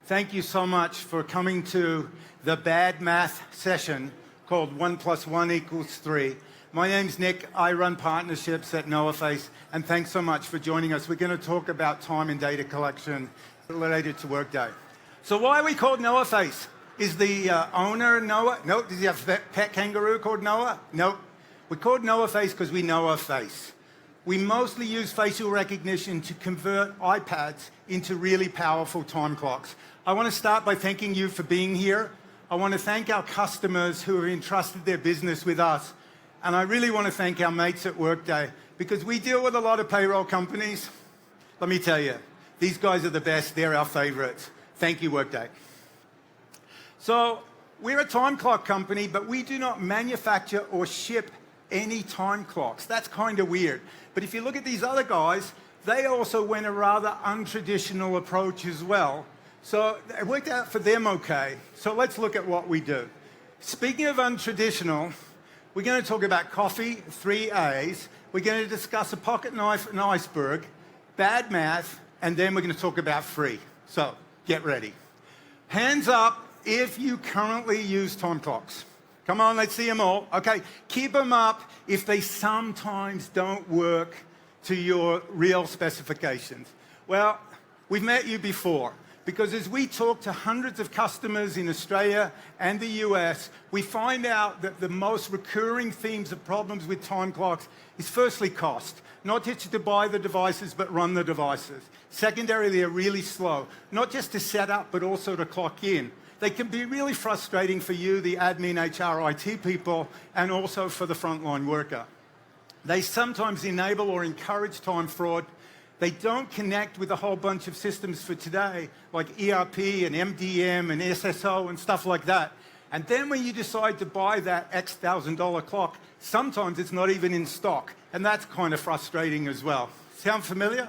Thank you so much for coming to the bad math session called 1 + 1 = 3. My name's Nick. I run partnerships at NoahFace, and thanks so much for joining us. We're going to talk about time and data collection related to Workday. So why are we called NoahFace? Is the owner Noah? No. Does he have a pet kangaroo called Noah? No. We're called NoahFace because we know our face. We mostly use facial recognition to convert iPads into really powerful time clocks. I want to start by thanking you for being here. I want to thank our customers who have entrusted their business with us. And I really want to thank our mates at Workday, because we deal with a lot of payroll companies. Let me tell you, these guys are the best. They're our favorites. Thank you, Workday. So we're a time clock company, but we do not manufacture or ship any time clocks. That's kind of weird. But if you look at these other guys, they also went a rather untraditional approach as well. So it worked out for them okay. So let's look at what we do. Speaking of untraditional, we're going to talk about coffee, 3 A's. We're going to discuss a pocket knife, an iceberg, bad math, and then we're going to talk about free. So get ready. Hands up if you currently use time clocks. Come on, let's see them all. Okay, keep them up if they sometimes don't work to your real specifications. Well, we've met you before, because as we talk to hundreds of customers in Australia and the US, we find out that the most recurring themes of problems with time clocks is firstly cost. Not just to buy the devices, but run the devices. Secondary, they're really slow. Not just to set up, but also to clock in. They can be really frustrating for you, the admin, HR, IT people, and also for the frontline worker. They sometimes enable or encourage time fraud. They don't connect with a whole bunch of systems for today, like ERP and MDM and SSO and stuff like that. And then when you decide to buy that X $1,000 clock, sometimes it's not even in stock. And that's kind of frustrating as well. Sound familiar?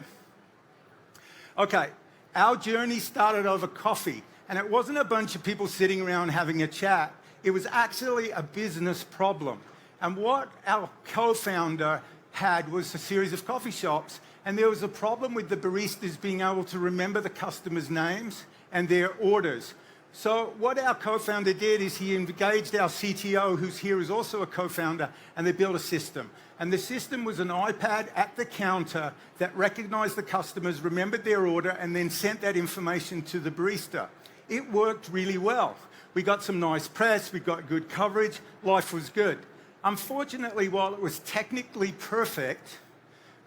Okay, our journey started over coffee. And it wasn't a bunch of people sitting around having a chat. It was actually a business problem. And what our co-founder had was a series of coffee shops, and there was a problem with the baristas being able to remember the customers' names and their orders. So what our co-founder did is he engaged our CTO, who's here, is also a co-founder, and they built a system. And the system was an iPad at the counter that recognized the customers, remembered their order, and then sent that information to the barista. It worked really well. We got some nice press, we got good coverage, life was good. Unfortunately, while it was technically perfect,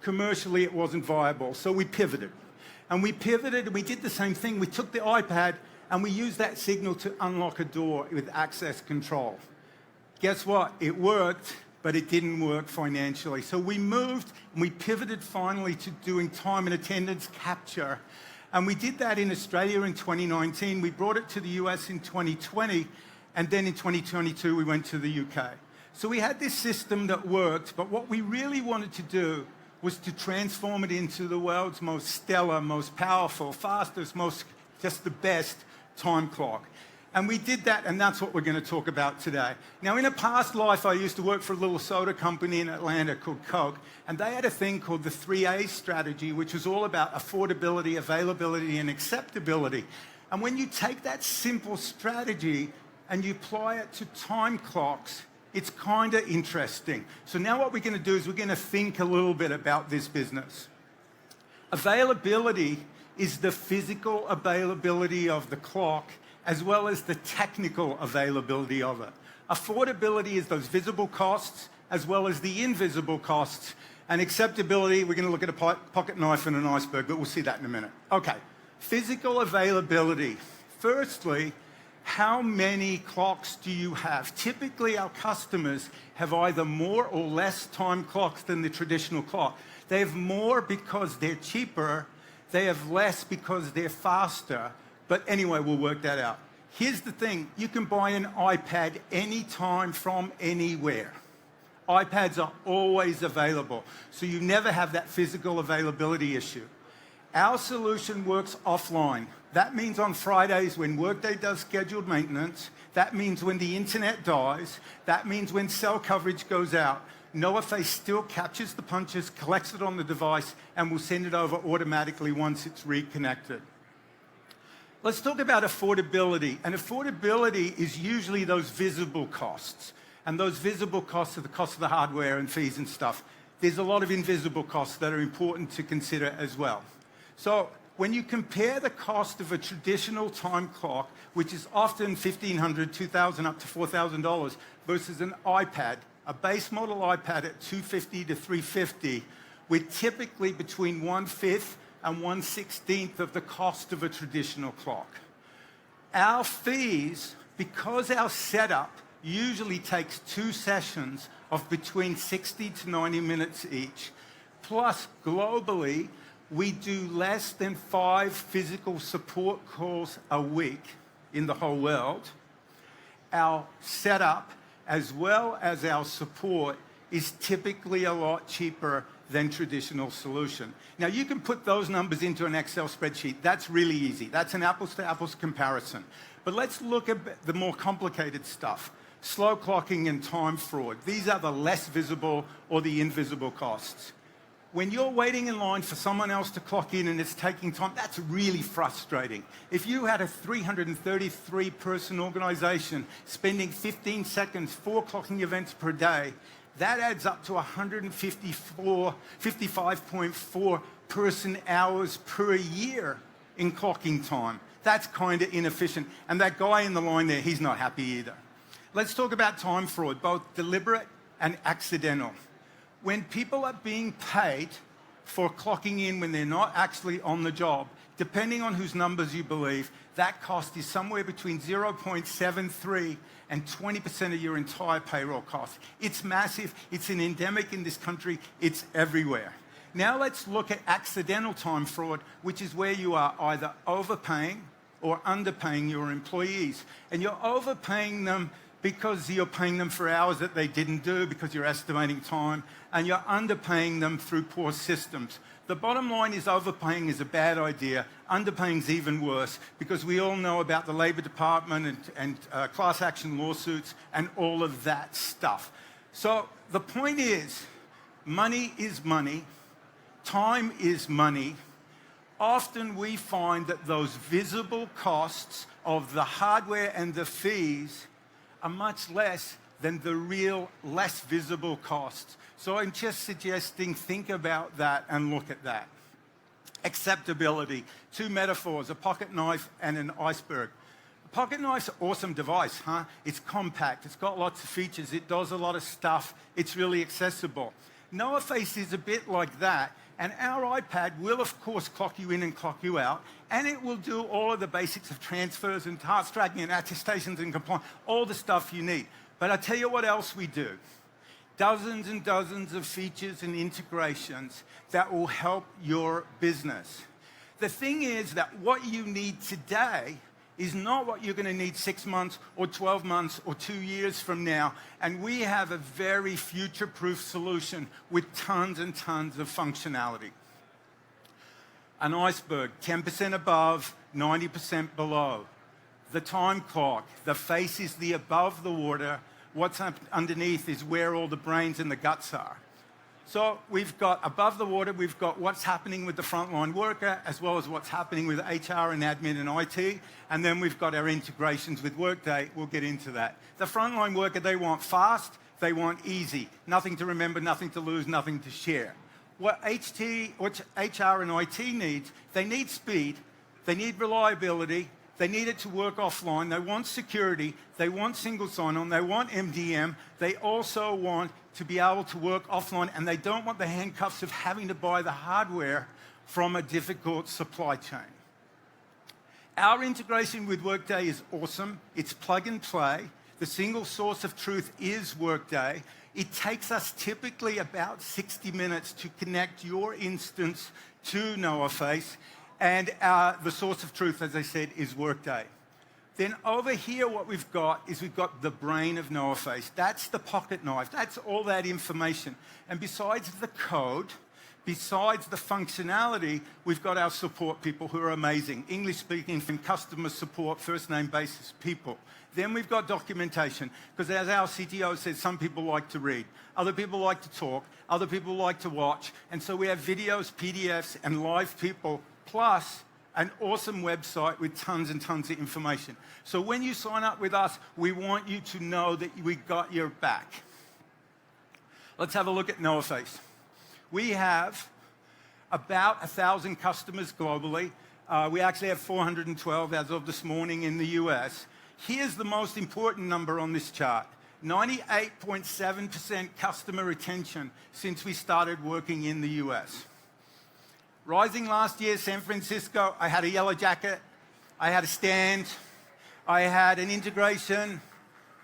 commercially it wasn't viable, so we pivoted. And we pivoted and we did the same thing. We took the iPad and we used that signal to unlock a door with access control. Guess what? It worked, but it didn't work financially. So we moved and we pivoted finally to doing time and attendance capture. And we did that in Australia in 2019. We brought it to the US in 2020, and then in 2022 we went to the UK. So we had this system that worked, but what we really wanted to do was to transform it into the world's most stellar, most powerful, fastest, just the best time clock. And we did that, and that's what we're going to talk about today. Now, in a past life, I used to work for a little soda company in Atlanta called Coke, and they had a thing called the 3 A's strategy, which was all about affordability, availability, and acceptability. And when you take that simple strategy and you apply it to time clocks, it's kind of interesting. So now what we're going to do is we're going to think a little bit about this business. Availability is the physical availability of the clock, as well as the technical availability of it. Affordability is those visible costs, as well as the invisible costs. And acceptability, we're going to look at a pocket knife and an iceberg, but we'll see that in a minute. Okay, physical availability. Firstly, how many clocks do you have? Typically, our customers have either more or less time clocks than the traditional clock. They have more because they're cheaper. They have less because they're faster. But anyway, we'll work that out. Here's the thing. You can buy an iPad anytime from anywhere. iPads are always available, so you never have that physical availability issue. Our solution works offline. That means on Fridays when Workday does scheduled maintenance. That means when the internet dies. That means when cell coverage goes out. NoahFace still captures the punches, collects it on the device, and will send it over automatically once it's reconnected. Let's talk about affordability. And affordability is usually those visible costs. And those visible costs are the cost of the hardware and fees and stuff. There's a lot of invisible costs that are important to consider as well. So when you compare the cost of a traditional time clock, which is often $1,500, $2,000 up to $4,000, versus an iPad, a base model iPad at $250 to $350, we're typically between 1/5 and 1/16 of the cost of a traditional clock. Our fees, because our setup usually takes 2 sessions of between 60 to 90 minutes each, plus globally, we do less than 5 physical support calls a week in the whole world. Our setup, as well as our support, is typically a lot cheaper than traditional solution. Now, you can put those numbers into an Excel spreadsheet. That's really easy. That's an apples-to-apples comparison. But let's look at the more complicated stuff. Slow clocking and time fraud. These are the less visible or the invisible costs. When you're waiting in line for someone else to clock in and it's taking time, that's really frustrating. If you had a 333-person organization spending 15 seconds, 4 clocking events per day, that adds up to 55.4 person hours per year in clocking time. That's kind of inefficient. And that guy in the line there, he's not happy either. Let's talk about time fraud, both deliberate and accidental. When people are being paid for clocking in when they're not actually on the job, depending on whose numbers you believe, that cost is somewhere between 0.73 and 20% of your entire payroll cost. It's massive, it's an endemic in this country, it's everywhere. Now let's look at accidental time fraud, which is where you are either overpaying or underpaying your employees. And you're overpaying them because you're paying them for hours that they didn't do because you're estimating time, and you're underpaying them through poor systems. The bottom line is overpaying is a bad idea. Underpaying is even worse because we all know about the Labor Department and class action lawsuits and all of that stuff. So the point is, money is money, time is money. Often we find that those visible costs of the hardware and the fees are much less than the real less visible costs. So I'm just suggesting think about that and look at that. Acceptability. 2 metaphors, a pocket knife and an iceberg. A pocket knife's an awesome device, huh? It's compact, it's got lots of features, it does a lot of stuff, it's really accessible. NoahFace is a bit like that, and our iPad will, of course, clock you in and clock you out, and it will do all of the basics of transfers and task tracking and attestations and compliance, all the stuff you need. But I'll tell you what else we do. Dozens and dozens of features and integrations that will help your business. The thing is that what you need today is not what you're going to need 6 months or 12 months or 2 years from now. And we have a very future-proof solution with tons and tons of functionality. An iceberg, 10% above, 90% below. The time clock, the face is the above the water. What's underneath is where all the brains and the guts are. So we've got above the water, we've got what's happening with the frontline worker, as well as what's happening with HR and admin and IT. And then we've got our integrations with Workday. We'll get into that. The frontline worker, they want fast, they want easy. Nothing to remember, nothing to lose, nothing to share. What HR and IT needs, they need speed, they need reliability, they need it to work offline, they want security, they want single sign-on, they want MDM, they also want to be able to work offline, and they don't want the handcuffs of having to buy the hardware from a difficult supply chain. Our integration with Workday is awesome. It's plug and play. The single source of truth is Workday. It takes us typically about 60 minutes to connect your instance to NoahFace, and the source of truth, as I said, is Workday. Then over here, what we've got is we've got the brain of NoahFace. That's the pocket knife. That's all that information. And besides the code, besides the functionality, we've got our support people who are amazing. English-speaking from customer support, first-name basis people. Then we've got documentation, because as our CTO says, some people like to read, other people like to talk, other people like to watch. And so we have videos, PDFs, and live people, plus an awesome website with tons and tons of information. So when you sign up with us, we want you to know that we got your back. Let's have a look at NoahFace. We have about 1,000 customers globally. We actually have 412 as of this morning in the US. Here's the most important number on this chart. 98.7% customer retention since we started working in the US. Rising last year, San Francisco, I had a yellow jacket, I had a stand, I had an integration,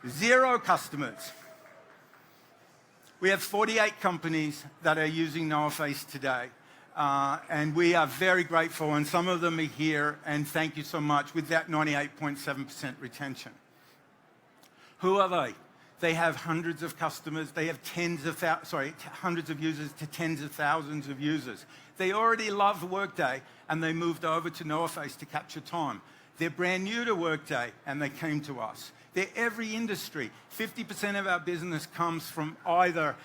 0 customers. We have 48 companies that are using NoahFace today, and we are very grateful, and some of them are here, and thank you so much with that 98.7% retention. Who are they? They have hundreds of customers. They have hundreds of users to tens of thousands of users. They already love Workday, and they moved over to NoahFace to capture time. They're brand new to Workday, and they came to us. They're every industry. 50% of our business comes from either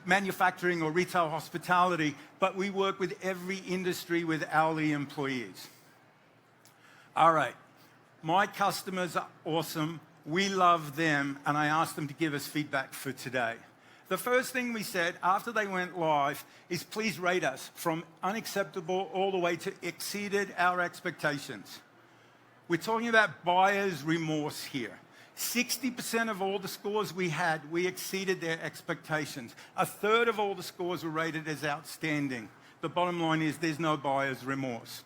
manufacturing or retail hospitality, but we work with every industry with hourly employees. All right, my customers are awesome. We love them, and I asked them to give us feedback for today. The first thing we said after they went live is please rate us from unacceptable all the way to exceeded our expectations. We're talking about buyer's remorse here. 60% of all the scores we had, we exceeded their expectations. A third of all the scores were rated as outstanding. The bottom line is there's no buyer's remorse.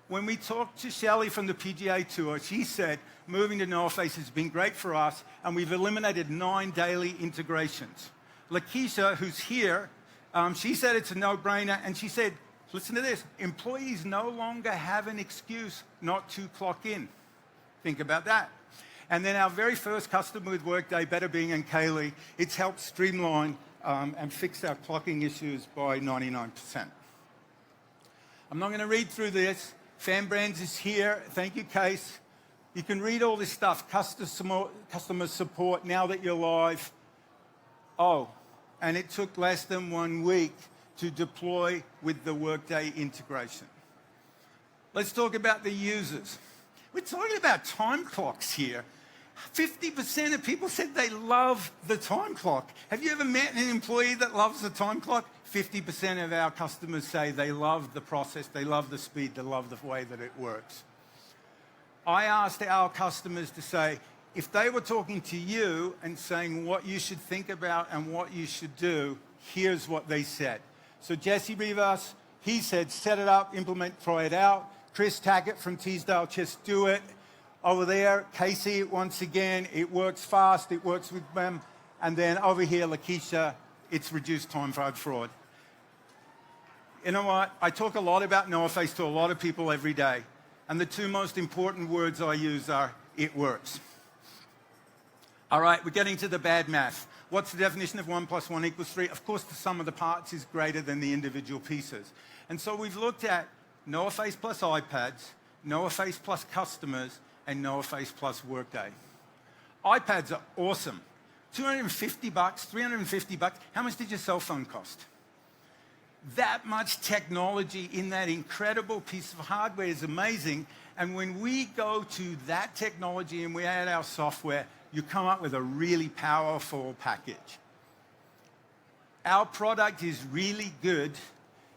When we talked to Shelley from the PGA Tour, she said, moving to NoahFace has been great for us, and we've eliminated 9 daily integrations. Lakeisha, who's here, she said it's a no-brainer, and she said, listen to this, employees no longer have an excuse not to clock in. Think about that. And then our very first customer with Workday, Better Bing and Kaylee, it's helped streamline and fix our clocking issues by 99%. I'm not going to read through this. Fan Brands is here. Thank you, Case. You can read all this stuff, customer support, now that you're live. Oh, and it took less than 1 week to deploy with the Workday integration. Let's talk about the users. We're talking about time clocks here. 50% of people said they love the time clock. Have you ever met an employee that loves the time clock? 50% of our customers say they love the process, they love the speed, they love the way that it works. I asked our customers to say, if they were talking to you and saying what you should think about and what you should do, here's what they said. So Jesse Rivas, he said, set it up, implement, try it out. Chris Tackett from Teesdale, just do it. Over there, Casey, once again, it works fast, it works with them. And then over here, Lakeisha, it's reduced time fraud. You know what? I talk a lot about NoahFace to a lot of people every day. And the 2 most important words I use are, it works. All right, we're getting to the bad math. What's the definition of 1 + 1 = 3? Of course, the sum of the parts is greater than the individual pieces. And so we've looked at NoahFace plus iPads, NoahFace plus customers, and NoahFace plus Workday. iPads are awesome. $250, $350. How much did your cell phone cost? That much technology in that incredible piece of hardware is amazing. And when we go to that technology and we add our software, you come up with a really powerful package. Our product is really good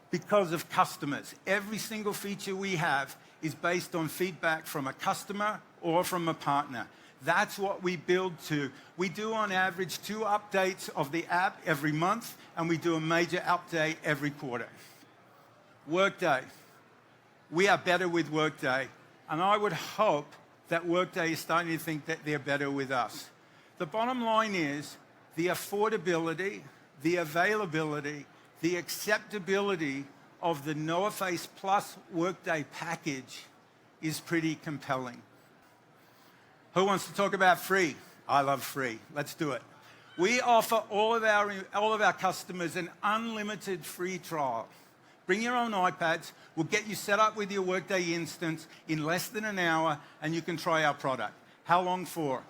because of customers. Every single feature we have is based on feedback from a customer or from a partner. That's what we build to. We do on average 2 updates of the app every month, and we do a major update every quarter. Workday. We are better with Workday, and I would hope that Workday is starting to think that they're better with us. The bottom line is the affordability, the availability, the acceptability of the NoahFace plus Workday package is pretty compelling. Who wants to talk about free? I love free. Let's do it. We offer all of our customers an unlimited free trial. Bring your own iPads. We'll get you set up with your Workday instance in less than an hour, and you can try our product. How long for?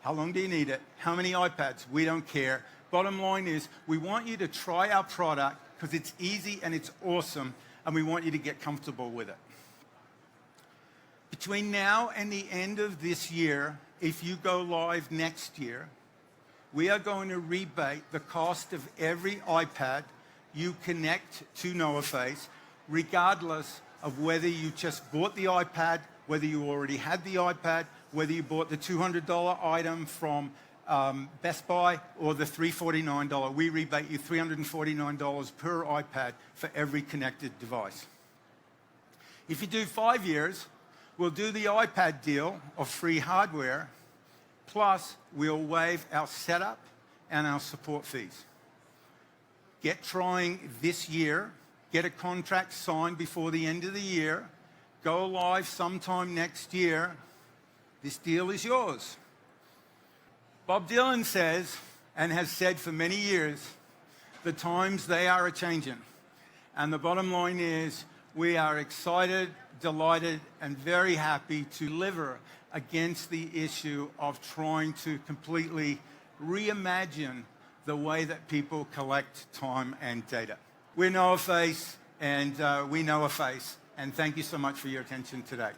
How long do you need it? How many iPads? We don't care. Bottom line is, we want you to try our product because it's easy and it's awesome, and we want you to get comfortable with it. Between now and the end of this year, if you go live next year, we are going to rebate the cost of every iPad you connect to NoahFace, regardless of whether you just bought the iPad, whether you already had the iPad, whether you bought the $200 item from Best Buy or the $349. We rebate you $349 per iPad for every connected device. If you do 5 years, we'll do the iPad deal of free hardware, plus we'll waive our setup and our support fees. Get trying this year, get a contract signed before the end of the year, go live sometime next year. This deal is yours. Bob Dylan says, and has said for many years, the times they are a-changing. And the bottom line is, we are excited, delighted, and very happy to deliver against the issue of trying to completely reimagine the way that people collect time and data. We're NoahFace, and we NoahFace, and thank you so much for your attention today.